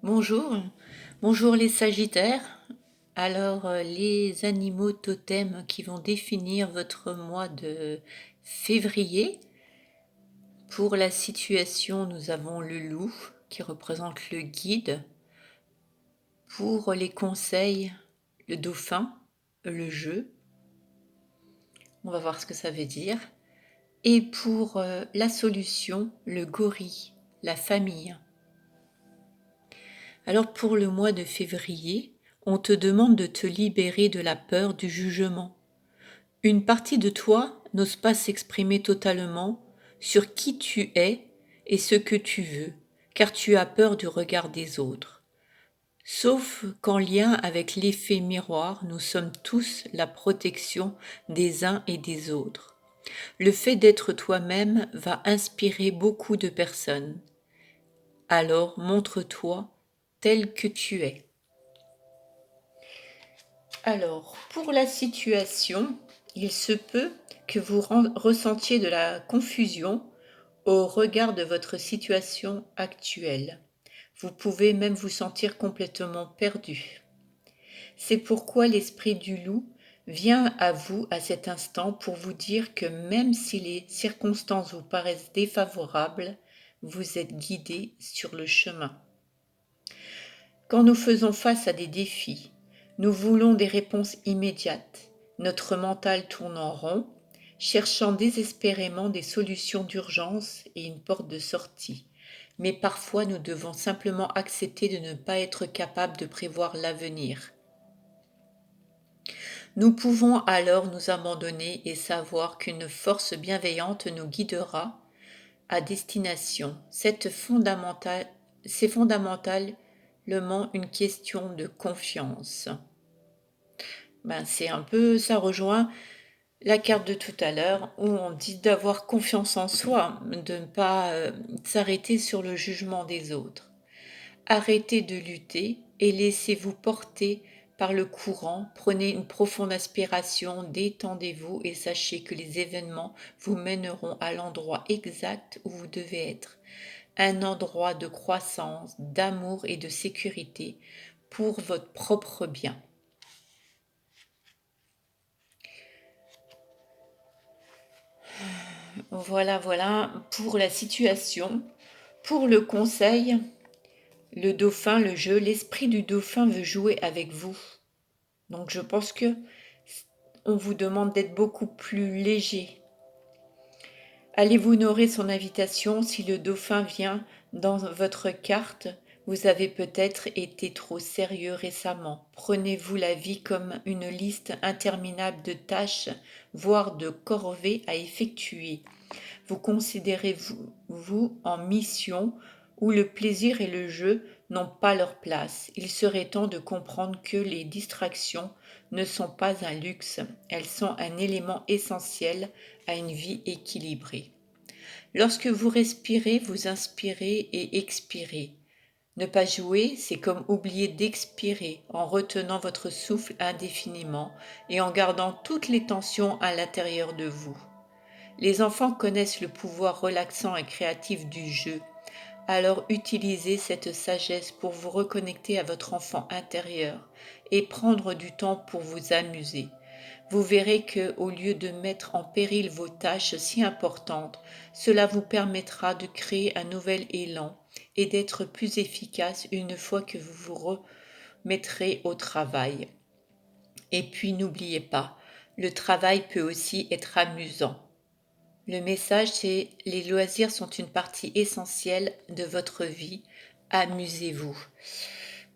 Bonjour, bonjour les Sagittaires. Alors, les animaux totems qui vont définir votre mois de février. Pour la situation, nous avons le loup qui représente le guide. Pour les conseils, le dauphin, le jeu. On va voir ce que ça veut dire. Et pour la solution, le gorille, la famille. Alors pour le mois de février, on te demande de te libérer de la peur du jugement. Une partie de toi n'ose pas s'exprimer totalement sur qui tu es et ce que tu veux, car tu as peur du regard des autres. Sauf qu'en lien avec l'effet miroir, nous sommes tous la protection des uns et des autres. Le fait d'être toi-même va inspirer beaucoup de personnes. Alors montre-toi tel que tu es. Alors, pour la situation, il se peut que vous ressentiez de la confusion au regard de votre situation actuelle. Vous pouvez même vous sentir complètement perdu. C'est pourquoi l'esprit du loup vient à vous à cet instant pour vous dire que même si les circonstances vous paraissent défavorables, vous êtes guidé sur le chemin. Quand nous faisons face à des défis, nous voulons des réponses immédiates. Notre mental tourne en rond, cherchant désespérément des solutions d'urgence et une porte de sortie. Mais parfois nous devons simplement accepter de ne pas être capables de prévoir l'avenir. Nous pouvons alors nous abandonner et savoir qu'une force bienveillante nous guidera à destination. C'est fondamentalement une question de confiance. C'est un peu, ça rejoint la carte de tout à l'heure où on dit d'avoir confiance en soi, de ne pas s'arrêter sur le jugement des autres. Arrêtez de lutter et laissez-vous porter par le courant. Prenez une profonde aspiration, détendez-vous et sachez que les événements vous mèneront à l'endroit exact où vous devez être. Un endroit de croissance, d'amour et de sécurité pour votre propre bien. Voilà pour la situation. Pour le conseil, le dauphin, le jeu, l'esprit du dauphin veut jouer avec vous. Donc je pense que on vous demande d'être beaucoup plus léger. Allez-vous honorer son invitation si le dauphin vient dans votre carte? Vous avez peut-être été trop sérieux récemment. Prenez-vous la vie comme une liste interminable de tâches, voire de corvées à effectuer. Vous considérez-vous en mission où le plaisir et le jeu n'ont pas leur place. Il serait temps de comprendre que les distractions ne sont pas un luxe, elles sont un élément essentiel à une vie équilibrée. Lorsque vous respirez, vous inspirez et expirez. Ne pas jouer, c'est comme oublier d'expirer en retenant votre souffle indéfiniment et en gardant toutes les tensions à l'intérieur de vous. Les enfants connaissent le pouvoir relaxant et créatif du jeu. Alors utilisez cette sagesse pour vous reconnecter à votre enfant intérieur et prendre du temps pour vous amuser. Vous verrez que, au lieu de mettre en péril vos tâches si importantes, cela vous permettra de créer un nouvel élan et d'être plus efficace une fois que vous vous remettrez au travail. Et puis n'oubliez pas, le travail peut aussi être amusant. Le message, c'est les loisirs sont une partie essentielle de votre vie. Amusez-vous.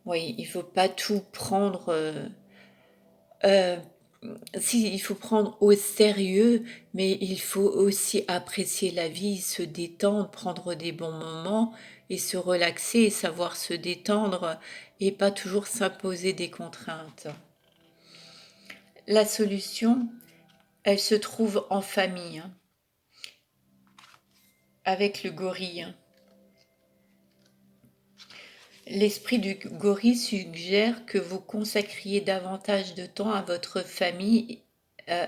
Oui, il faut pas tout prendre. Euh, Si, il faut prendre au sérieux, mais il faut aussi apprécier la vie, se détendre, prendre des bons moments et se relaxer et savoir se détendre et pas toujours s'imposer des contraintes. La solution, elle se trouve en famille, avec le gorille. L'esprit du gorille suggère que vous consacriez davantage de temps à votre famille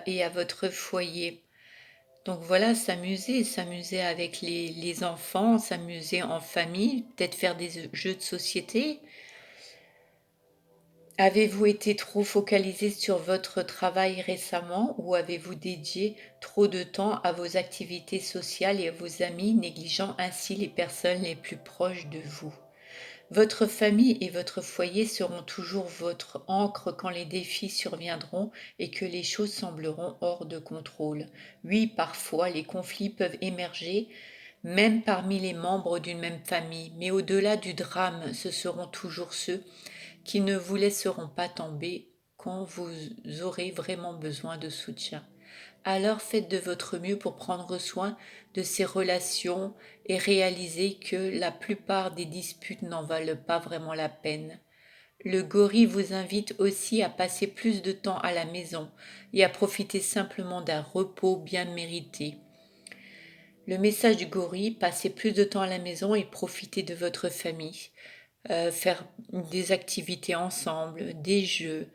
et à votre foyer. Donc voilà, s'amuser avec les enfants, s'amuser en famille, peut-être faire des jeux de société. Avez-vous été trop focalisé sur votre travail récemment ou avez-vous dédié trop de temps à vos activités sociales et à vos amis, négligeant ainsi les personnes les plus proches de vous? Votre famille et votre foyer seront toujours votre ancre quand les défis surviendront et que les choses sembleront hors de contrôle. Oui, parfois les conflits peuvent émerger, même parmi les membres d'une même famille, mais au-delà du drame, ce seront toujours ceux qui ne vous laisseront pas tomber quand vous aurez vraiment besoin de soutien. Alors faites de votre mieux pour prendre soin de ces relations et réalisez que la plupart des disputes n'en valent pas vraiment la peine. Le gorille vous invite aussi à passer plus de temps à la maison et à profiter simplement d'un repos bien mérité. Le message du gorille, passez plus de temps à la maison et profitez de votre famille. Faire des activités ensemble, des jeux,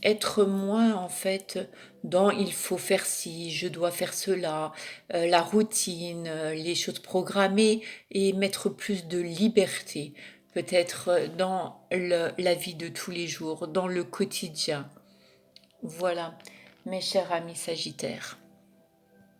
être moins en fait dans il faut faire ci, je dois faire cela, la routine, les choses programmées et mettre plus de liberté, peut-être dans la vie de tous les jours, dans le quotidien. Voilà, mes chers amis Sagittaires.